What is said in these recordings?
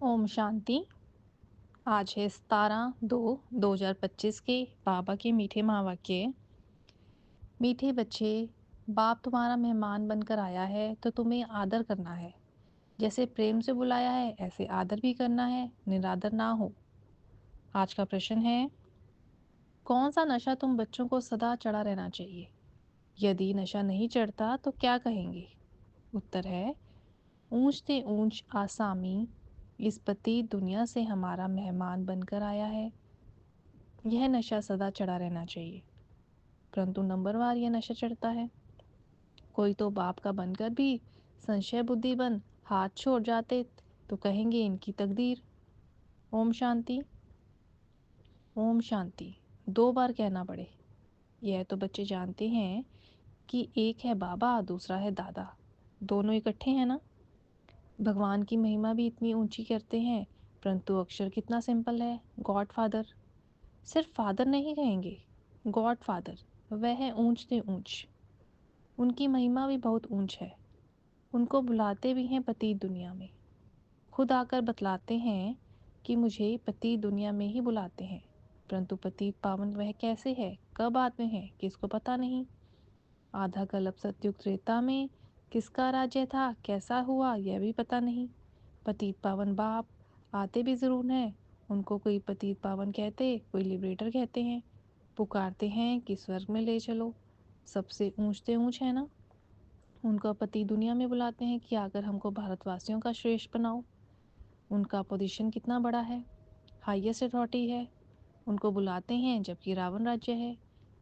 ओम शांति। आज है 17/2/2025 के बाबा के मीठे महावाक्य। मीठे बच्चे, बाप तुम्हारा मेहमान बनकर आया है तो तुम्हें आदर करना है। जैसे प्रेम से बुलाया है ऐसे आदर भी करना है, निरादर ना हो। आज का प्रश्न है, कौन सा नशा तुम बच्चों को सदा चढ़ा रहना चाहिए? यदि नशा नहीं चढ़ता तो क्या कहेंगे? उत्तर है, ऊंच से ऊंच आसामी इस पति दुनिया से हमारा मेहमान बनकर आया है। यह नशा सदा चढ़ा रहना चाहिए, परंतु नंबरवार यह नशा चढ़ता है। कोई तो बाप का बनकर भी संशय बुद्धि बन हाथ छोड़ जाते तो कहेंगे इनकी तकदीर। ओम शांति। ओम शांति 2 बार कहना पड़े। यह तो बच्चे जानते हैं कि एक है बाबा, दूसरा है दादा, दोनों इकट्ठे हैं ना। भगवान की महिमा भी इतनी ऊंची करते हैं, परंतु अक्षर कितना सिंपल है, गॉड फादर। सिर्फ फादर नहीं कहेंगे, गॉड फादर। वह है ऊंच से ऊंच। उनकी महिमा भी बहुत ऊंच है। उनको बुलाते भी हैं पति दुनिया में। खुद आकर बतलाते हैं कि मुझे पति दुनिया में ही बुलाते हैं, परंतु पति पावन वह कैसे है, कब आते हैं, किसको पता नहीं। आधा कल्प सतयुग त्रेता में किसका राज्य था, कैसा हुआ, यह भी पता नहीं। पतित पावन बाप आते भी जरूर हैं। उनको कोई पतित पावन कहते, कोई लिबरेटर कहते हैं। पुकारते हैं कि स्वर्ग में ले चलो, सबसे ऊंच से ऊंच है ना। उनका पति दुनिया में बुलाते हैं कि आकर हमको भारतवासियों का श्रेष्ठ बनाओ। उनका पोजीशन कितना बड़ा है, हाईएस्ट अथॉरिटी है। उनको बुलाते हैं जबकि रावण राज्य है।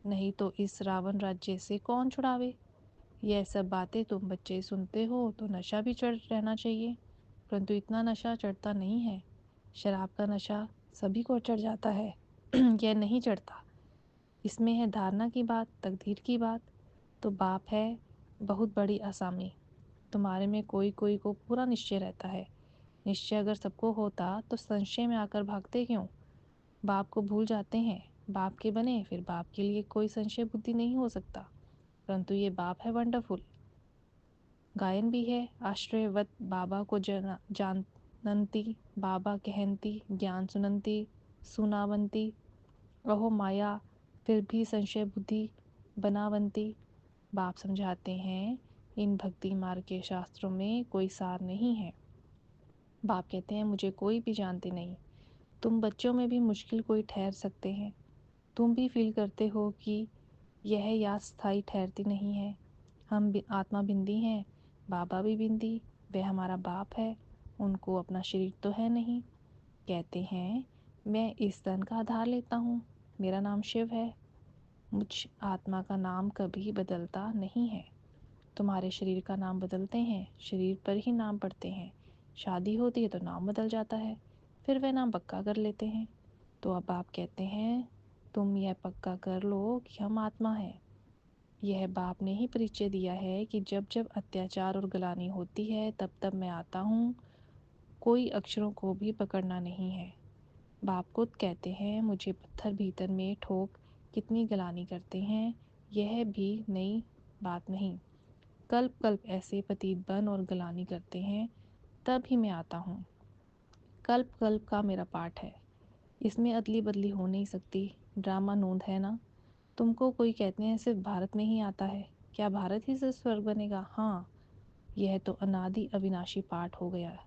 नहीं तो इस रावण राज्य से कौन छुड़ावे। यह सब बातें तुम बच्चे सुनते हो तो नशा भी चढ़ रहना चाहिए, परंतु इतना नशा चढ़ता नहीं है। शराब का नशा सभी को चढ़ जाता है यह नहीं चढ़ता। इसमें है धारणा की बात, तकदीर की बात। तो बाप है बहुत बड़ी आसामी। तुम्हारे में कोई कोई को पूरा निश्चय रहता है। निश्चय अगर सबको होता तो संशय में आकर भागते क्यों? बाप को भूल जाते हैं। बाप के बने फिर बाप के लिए कोई संशय बुद्धि नहीं हो सकता, परंतु ये बाप है वंडरफुल। गायन भी है, आश्रयवत बाबा को जानती, बाबा कहती ज्ञान सुनती, सुनावंती। अहो माया फिर भी संशय बुद्धि बनावंती। बाप समझाते हैं, इन भक्ति मार्ग के शास्त्रों में कोई सार नहीं है। बाप कहते हैं मुझे कोई भी जानते नहीं। तुम बच्चों में भी मुश्किल कोई ठहर सकते हैं। तुम भी फील करते हो कि यह याद स्थायी ठहरती नहीं है। हम भी आत्मा बिंदी हैं, बाबा भी बिंदी। वह हमारा बाप है, उनको अपना शरीर तो है नहीं। कहते हैं मैं इस तन का आधार लेता हूँ, मेरा नाम शिव है। मुझ आत्मा का नाम कभी बदलता नहीं है। तुम्हारे शरीर का नाम बदलते हैं, शरीर पर ही नाम पड़ते हैं। शादी होती है तो नाम बदल जाता है, फिर वह नाम पक्का कर लेते हैं। तो अब आप कहते हैं तुम यह पक्का कर लो कि हम आत्मा हैं। यह बाप ने ही परिचय दिया है कि जब जब अत्याचार और गलानी होती है तब तब मैं आता हूँ। कोई अक्षरों को भी पकड़ना नहीं है। बाप खुद कहते हैं मुझे पत्थर भीतर में ठोक कितनी गलानी करते हैं, यह भी नई बात नहीं। कल्प कल्प ऐसे पतित बन और गलानी करते हैं, तब ही मैं आता हूँ। कल्प कल्प का मेरा पाठ है, इसमें अदली बदली हो नहीं सकती। ड्रामा नोंद है ना। तुमको कोई कहते हैं सिर्फ भारत में ही आता है, क्या भारत ही से स्वर्ग बनेगा? हाँ, यह तो अनादि अविनाशी पाठ हो गया।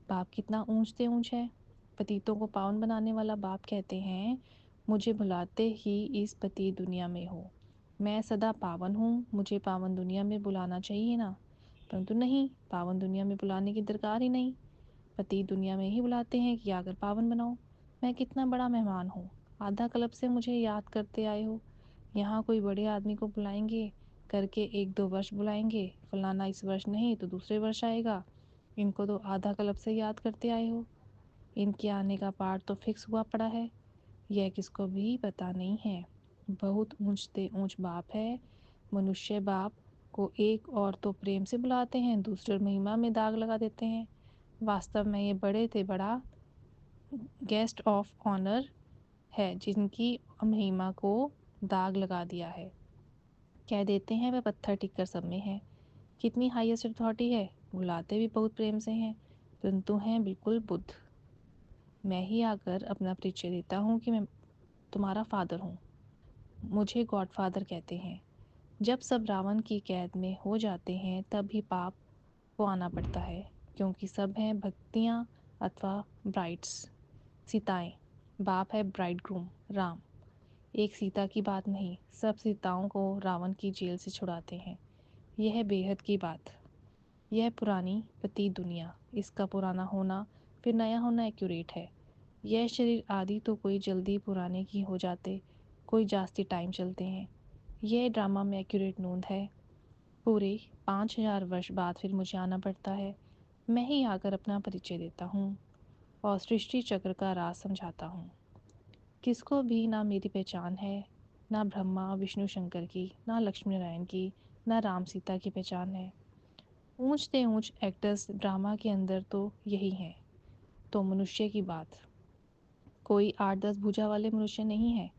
बाप कितना ऊंच से ऊंच है। पतितों को पावन बनाने वाला बाप कहते हैं मुझे बुलाते ही इस पति दुनिया में हो। मैं सदा पावन हूँ, मुझे पावन दुनिया में बुलाना चाहिए ना, परंतु नहीं, पावन दुनिया में बुलाने की दरकार ही नहीं। पति दुनिया में ही बुलाते हैं कि आकर पावन बनाओ। मैं कितना बड़ा मेहमान हूँ, आधा कल्प से मुझे याद करते आए हो। यहाँ कोई बड़े आदमी को बुलाएंगे करके 1-2 वर्ष बुलाएंगे, फलाना इस वर्ष नहीं तो दूसरे वर्ष आएगा। इनको तो आधा कल्प से याद करते आए हो। इनके आने का पाठ तो फिक्स हुआ पड़ा है, यह किसको भी पता नहीं है। बहुत ऊंच से ऊंच बाप है। मनुष्य बाप को एक और तो प्रेम से बुलाते हैं, दूसरे महिमा में दाग लगा देते हैं। वास्तव में ये बड़े थे बड़ा गेस्ट ऑफ ऑनर है, जिनकी महिमा को दाग लगा दिया है। कह देते हैं वह पत्थर टिक्कर सब में है। कितनी हाईएस्ट अथॉरिटी है, बुलाते भी बहुत प्रेम से हैं, परंतु हैं बिल्कुल बुद्ध। मैं ही आकर अपना परिचय देता हूँ कि मैं तुम्हारा फादर हूँ। मुझे गॉडफादर कहते हैं। जब सब रावण की कैद में हो जाते हैं तब ही पाप को आना पड़ता है, क्योंकि सब हैं भक्तियाँ अथवा ब्राइड्स, सीताएं। बाप है ब्राइड ग्रूम राम। एक सीता की बात नहीं, सब सीताओं को रावण की जेल से छुड़ाते हैं। यह है बेहद की बात। यह पुरानी प्रतीत दुनिया, इसका पुराना होना फिर नया होना एक्यूरेट है। यह शरीर आदि तो कोई जल्दी पुराने की हो जाते, कोई जास्ती टाइम चलते हैं। यह ड्रामा में एक्यूरेट नोंद है। पूरे 5000 वर्ष बाद फिर मुझे आना पड़ता है। मैं ही आकर अपना परिचय देता हूँ और सृष्टि चक्र का राज समझाता हूँ। किसको भी ना मेरी पहचान है, ना ब्रह्मा विष्णु शंकर की, ना लक्ष्मी नारायण की, ना राम सीता की पहचान है। ऊंच से ऊंच एक्टर्स ड्रामा के अंदर तो यही हैं। तो मनुष्य की बात, कोई 8-10 भुजा वाले मनुष्य नहीं है।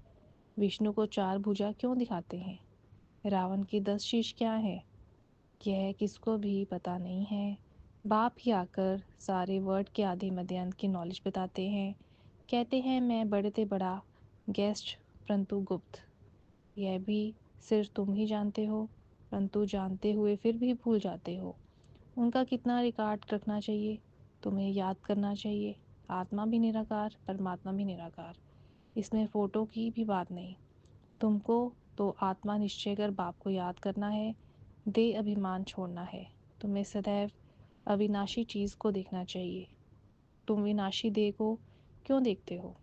विष्णु को 4 भुजा क्यों दिखाते हैं? रावण की 10 शीश क्या है? यह किसको भी पता नहीं है। बाप ही आकर सारे वर्ड के आधे मध्य अंत की नॉलेज बताते हैं। कहते हैं मैं बड़े से बड़ा गेस्ट परंतु गुप्त। यह भी सिर्फ तुम ही जानते हो, परंतु जानते हुए फिर भी भूल जाते हो। उनका कितना रिकॉर्ड रखना चाहिए, तुम्हें याद करना चाहिए। आत्मा भी निराकार, परमात्मा भी निराकार, इसमें फ़ोटो की भी बात नहीं। तुमको तो आत्मा निश्चय कर बाप को याद करना है, दे अभिमान छोड़ना है। तुम्हें सदैव अविनाशी चीज़ को देखना चाहिए। तुम विनाशी देह को क्यों देखते हो?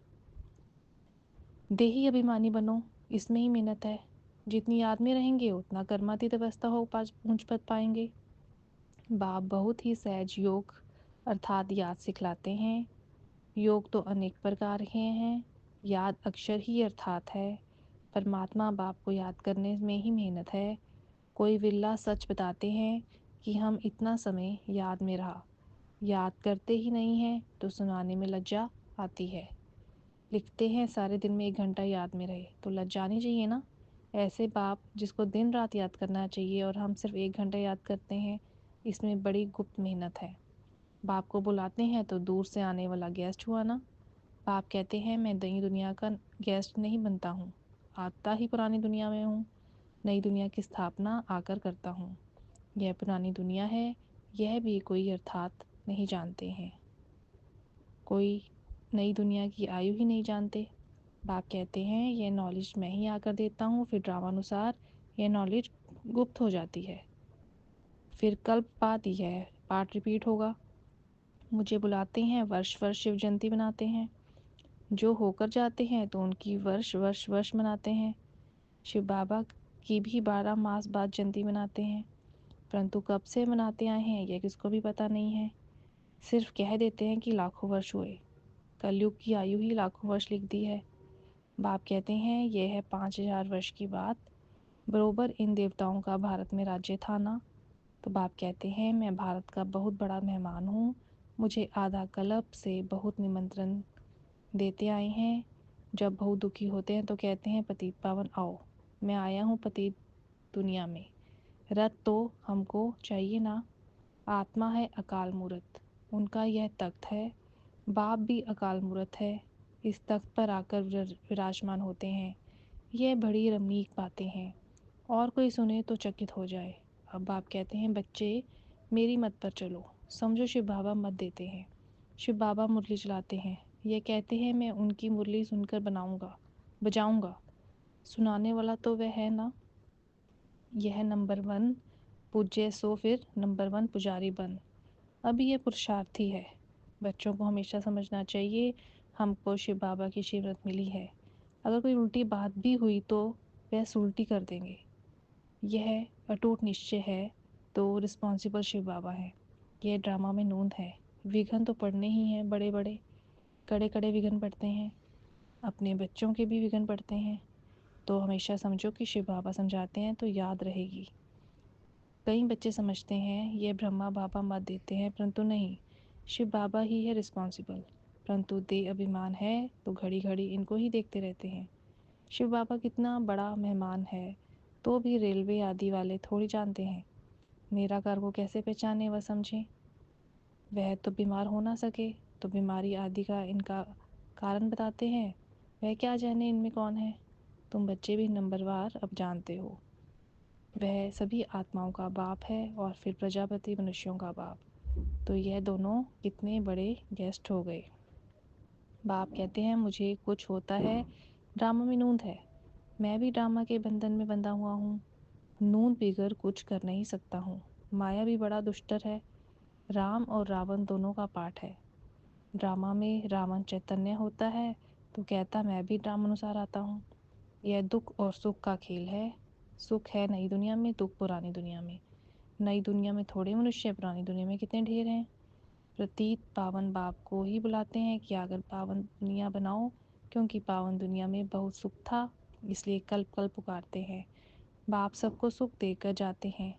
देही अभिमानी बनो, इसमें ही मेहनत है। जितनी याद में रहेंगे उतना कर्मातीत अवस्था हो पहुँच पाएंगे। बाप बहुत ही सहज योग अर्थात याद सिखलाते हैं। योग तो अनेक प्रकार के हैं, याद अक्षर ही अर्थात है। परमात्मा बाप को याद करने में ही मेहनत है। कोई विरला सच बताते हैं कि हम इतना समय याद में रहा, याद करते ही नहीं हैं तो सुनाने में लज्जा आती है। लिखते हैं सारे दिन में 1 घंटा याद में रहे तो लज्जा आनी चाहिए ना। ऐसे बाप जिसको दिन रात याद करना चाहिए और हम सिर्फ 1 घंटा याद करते हैं, इसमें बड़ी गुप्त मेहनत है। बाप को बुलाते हैं तो दूर से आने वाला गेस्ट हुआ ना। बाप कहते हैं मैं नई दुनिया का गेस्ट नहीं बनता हूँ, आता ही पुरानी दुनिया में हूँ। नई दुनिया की स्थापना आकर करता हूँ। यह पुरानी दुनिया है, यह भी कोई अर्थात नहीं जानते हैं। कोई नई दुनिया की आयु ही नहीं जानते। बाप कहते हैं यह नॉलेज मैं ही आकर देता हूँ, फिर ड्रामानुसार यह नॉलेज गुप्त हो जाती है। फिर कल्प बाद यह पार्ट रिपीट होगा। मुझे बुलाते हैं, वर्ष वर्ष शिव जयंती बनाते हैं। जो होकर जाते हैं तो उनकी वर्ष वर्ष वर्ष मनाते हैं। शिव बाबा की भी 12 मास बाद जयंती मनाते हैं, परंतु कब से मनाते आए हैं यह किसको भी पता नहीं है। सिर्फ कह देते हैं कि लाखों वर्ष हुए। कलयुग की आयु ही लाखों वर्ष लिख दी है। बाप कहते हैं यह है 5000 वर्ष की बात। बरोबर इन देवताओं का भारत में राज्य था ना। तो बाप कहते हैं मैं भारत का बहुत बड़ा मेहमान हूँ, मुझे आधा कल्प से बहुत निमंत्रण देते आए हैं। जब बहुत दुखी होते हैं तो कहते हैं पतित पावन आओ, मैं आया हूँ पतित दुनिया में। रथ तो हमको चाहिए ना। आत्मा है अकाल मूर्त, उनका यह तख्त है। बाप भी अकाल मूर्त है, इस तख्त पर आकर विराजमान होते हैं। यह बड़ी रमणीक बातें हैं, और कोई सुने तो चकित हो जाए। अब बाप कहते हैं बच्चे मेरी मत पर चलो, समझो शिव बाबा मत देते हैं। शिव बाबा मुरली चलाते हैं, ये कहते हैं मैं उनकी मुरली सुनकर बजाऊंगा। सुनाने वाला तो वह है ना। यह नंबर 1 पूज्य सो फिर नंबर 1 पुजारी बन। अभी ये पुरुषार्थी है। बच्चों को हमेशा समझना चाहिए हमको शिव बाबा की शिवरत मिली है। अगर कोई उल्टी बात भी हुई तो वह उल्टी कर देंगे। यह अटूट निश्चय है तो रिस्पॉन्सिबल शिव बाबा है। यह ड्रामा में नोंद है। विघन तो पड़ने ही हैं, बड़े बड़े कड़े कड़े विघन पड़ते हैं। अपने बच्चों के भी विघन पड़ते हैं। तो हमेशा समझो कि शिव बाबा समझाते हैं तो याद रहेगी। कई बच्चे समझते हैं ये ब्रह्मा बाबा मत देते हैं, परंतु नहीं, शिव बाबा ही है रिस्पॉन्सिबल। परंतु दे अभिमान है तो घड़ी घड़ी इनको ही देखते रहते हैं। शिव बाबा कितना बड़ा मेहमान है तो भी रेलवे आदि वाले थोड़ी जानते हैं। निराकार को कैसे पहचाने व समझें। वह तो बीमार हो ना सके तो बीमारी आदि का इनका कारण बताते हैं। वह क्या जाने इनमें कौन है। तुम बच्चे भी नंबरवार अब जानते हो। वह सभी आत्माओं का बाप है और फिर प्रजापति मनुष्यों का बाप। तो यह दोनों कितने बड़े गेस्ट हो गए। बाप कहते हैं मुझे कुछ होता है, ड्रामा में नूंद है। मैं भी ड्रामा के बंधन में बंधा हुआ हूँ। नूंद बिगर कुछ कर नहीं सकता हूँ। माया भी बड़ा दुष्टर है। राम और रावण दोनों का पाठ है। ड्रामा में रावण चैतन्य होता है तो कहता मैं भी ड्रामा अनुसार आता हूँ। यह दुख और सुख का खेल है। सुख है नई दुनिया में, दुख पुरानी दुनिया में। नई दुनिया में थोड़े मनुष्य, पुरानी दुनिया में कितने ढेर हैं। प्रतीत पावन बाप को ही बुलाते हैं कि अगर पावन दुनिया बनाओ, क्योंकि पावन दुनिया में बहुत सुख था, इसलिए कल्प कल्प पुकारते हैं। बाप सबको सुख देकर जाते हैं।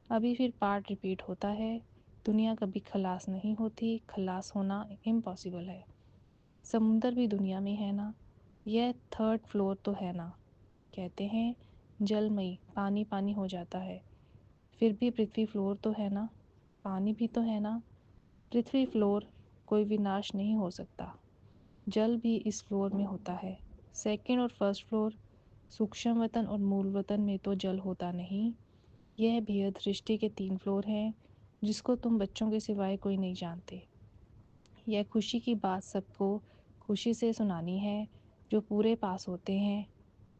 अभी फिर पार्ट रिपीट होता है। दुनिया कभी खलास नहीं होती, खलास होना इम्पॉसिबल है। समुंदर भी दुनिया में है ना, यह थर्ड फ्लोर तो है ना। कहते हैं जलमयी पानी पानी हो जाता है, फिर भी पृथ्वी फ्लोर तो है ना, पानी भी तो है ना। पृथ्वी फ्लोर कोई विनाश नहीं हो सकता। जल भी इस फ्लोर में होता है। सेकंड और फर्स्ट फ्लोर, सूक्ष्म वतन और मूल वतन में तो जल होता नहीं। यह बेहद सृष्टि के 3 फ्लोर हैं, जिसको तुम बच्चों के सिवाय कोई नहीं जानते। यह खुशी की बात सबको खुशी से सुनानी है। जो पूरे पास होते हैं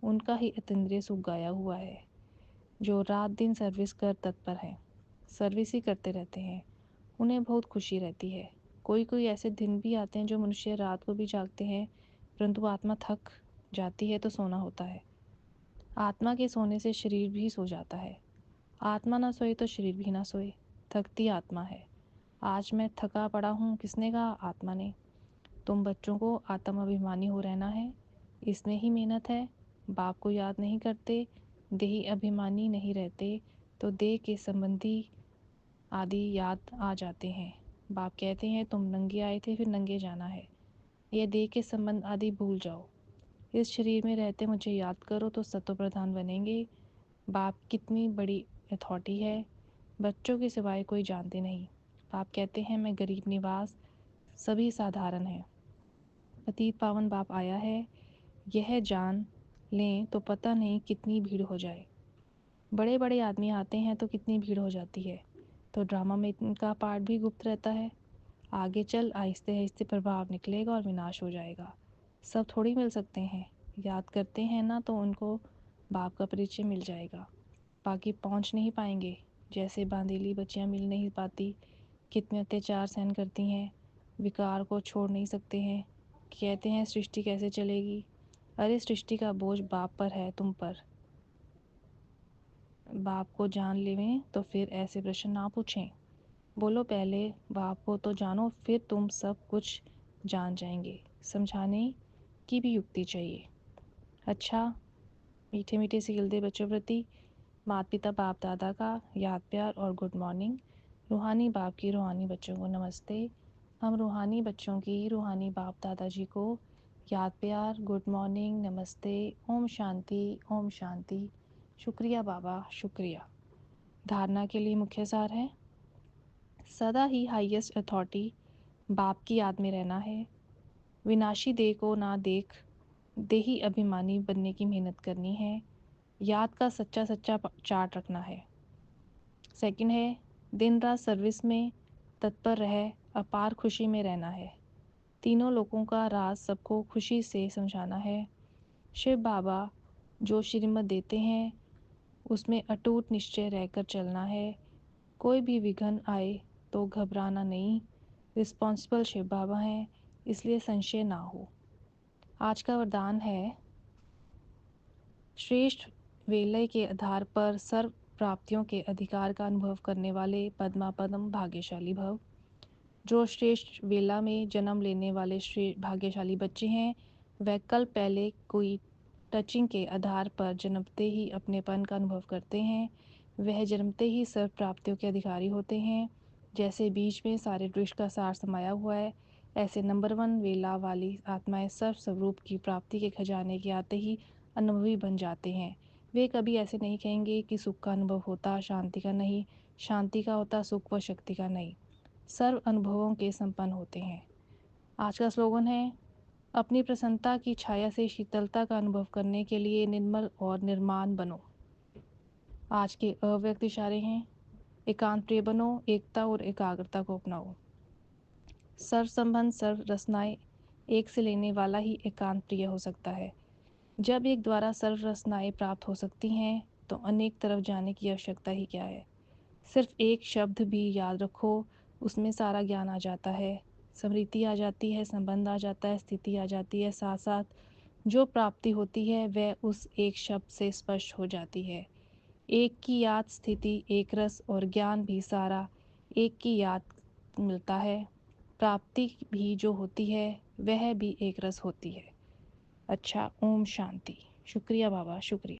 उनका ही अतीन्द्रिय सुख गाया हुआ है। जो रात दिन सर्विस कर तत्पर हैं, सर्विस ही करते रहते हैं, उन्हें बहुत खुशी रहती है। कोई कोई ऐसे दिन भी आते हैं जो मनुष्य रात को भी जागते हैं, परंतु आत्मा थक जाती है तो सोना होता है। आत्मा के सोने से शरीर भी सो जाता है। आत्मा ना सोए तो शरीर भी ना सोए। थकती आत्मा है। आज मैं थका पड़ा हूँ, किसने कहा? आत्मा ने। तुम बच्चों को आत्म अभिमानी हो रहना है, इसमें ही मेहनत है। बाप को याद नहीं करते, देही अभिमानी नहीं रहते, तो देह के संबंधी आदि याद आ जाते हैं। बाप कहते हैं तुम नंगे आए थे, फिर नंगे जाना है। यह देह के संबंध आदि भूल जाओ। इस शरीर में रहते मुझे याद करो तो सत्व प्रधान बनेंगे। बाप कितनी बड़ी अथॉरिटी है, बच्चों के सिवाय कोई जानते नहीं। बाप कहते हैं मैं गरीब निवास, सभी साधारण हैं। पतित पावन बाप आया है, यह जान लें तो पता नहीं कितनी भीड़ हो जाए। बड़े बड़े आदमी आते हैं तो कितनी भीड़ हो जाती है। तो ड्रामा में इनका पार्ट भी गुप्त रहता है। आगे चल आहिस्ते आहिस्ते प्रभाव निकलेगा और विनाश हो जाएगा। सब थोड़ी मिल सकते हैं। याद करते हैं ना तो उनको बाप का परिचय मिल जाएगा, बाकी पहुंच नहीं पाएंगे। जैसे बांदीली बच्चियां मिल नहीं पाती, कितने अत्याचार सहन करती हैं, विकार को छोड़ नहीं सकते हैं। कहते हैं सृष्टि कैसे चलेगी। अरे सृष्टि का बोझ बाप पर है, तुम पर। बाप को जान लेवें तो फिर ऐसे प्रश्न ना पूछें। बोलो पहले बाप को तो जानो, फिर तुम सब कुछ जान जाएंगे। समझाने की भी युक्ति चाहिए। अच्छा, मीठे मीठे से गिलदे बच्चों प्रति माता पिता बाप दादा का याद प्यार और गुड मॉर्निंग। रूहानी बाप की रूहानी बच्चों को नमस्ते। हम रूहानी बच्चों की रूहानी बाप दादाजी को याद प्यार, गुड मॉर्निंग, नमस्ते, ओम शांति, ओम शांति। शुक्रिया बाबा, शुक्रिया। धारणा के लिए मुख्य सार है, सदा ही हाईएस्ट अथॉरिटी बाप की याद में रहना है। विनाशी देह को ना देख देही अभिमानी बनने की मेहनत करनी है। याद का सच्चा सच्चा चार्ट रखना है। सेकंड है, दिन रात सर्विस में तत्पर रह अपार खुशी में रहना है। तीनों लोगों का राज सबको खुशी से समझाना है। शिव बाबा जो श्रीमत देते हैं उसमें अटूट निश्चय रहकर चलना है। कोई भी विघ्न आए तो घबराना नहीं। रिस्पॉन्सिबल शिव बाबा हैं, इसलिए संशय ना हो। आज का वरदान है, श्रेष्ठ वेलय के आधार पर सर्व प्राप्तियों के अधिकार का अनुभव करने वाले पद्मा पद्म भाग्यशाली भव। जो श्रेष्ठ वेला में जन्म लेने वाले श्रेष्ठ भाग्यशाली बच्चे हैं, वह कल पहले कोई टचिंग के आधार पर जन्मते ही अपनेपन का अनुभव करते हैं। वह जन्मते ही सर्व प्राप्तियों के अधिकारी होते हैं। जैसे बीज में सारे वृक्ष का सार समाया हुआ है, ऐसे नंबर 1 वेला वाली आत्माएं सर्व स्वरूप की प्राप्ति के खजाने के आते ही अनुभवी बन जाते हैं। वे कभी ऐसे नहीं कहेंगे कि सुख का अनुभव होता शांति का नहीं, शांति का होता सुख व शक्ति का नहीं। सर्व अनुभवों के संपन्न होते हैं। आज का स्लोगन है, अपनी प्रसन्नता की छाया से शीतलता का अनुभव करने के लिए निर्मल और निर्माण बनो। आज के अव्यक्त इशारे हैं, एकांत प्रिय बनो, एकता और एकाग्रता को अपनाओ। सर्व संबंध सर्व रचनाएं एक से लेने वाला ही एकांत प्रिय हो सकता है। जब एक द्वारा सर्व रचनाएं प्राप्त हो सकती हैं तो अनेक तरफ जाने की आवश्यकता ही क्या है। सिर्फ एक शब्द भी याद रखो, उसमें सारा ज्ञान आ जाता है, स्मृति आ जाती है, संबंध आ जाता है, स्थिति आ जाती है, साथ साथ जो प्राप्ति होती है वह उस एक शब्द से स्पष्ट हो जाती है। एक की याद, स्थिति, एक रस और ज्ञान भी सारा एक की याद मिलता है। प्राप्ति भी जो होती है वह भी एक रस होती है। अच्छा, ओम शांति। शुक्रिया बाबा, शुक्रिया।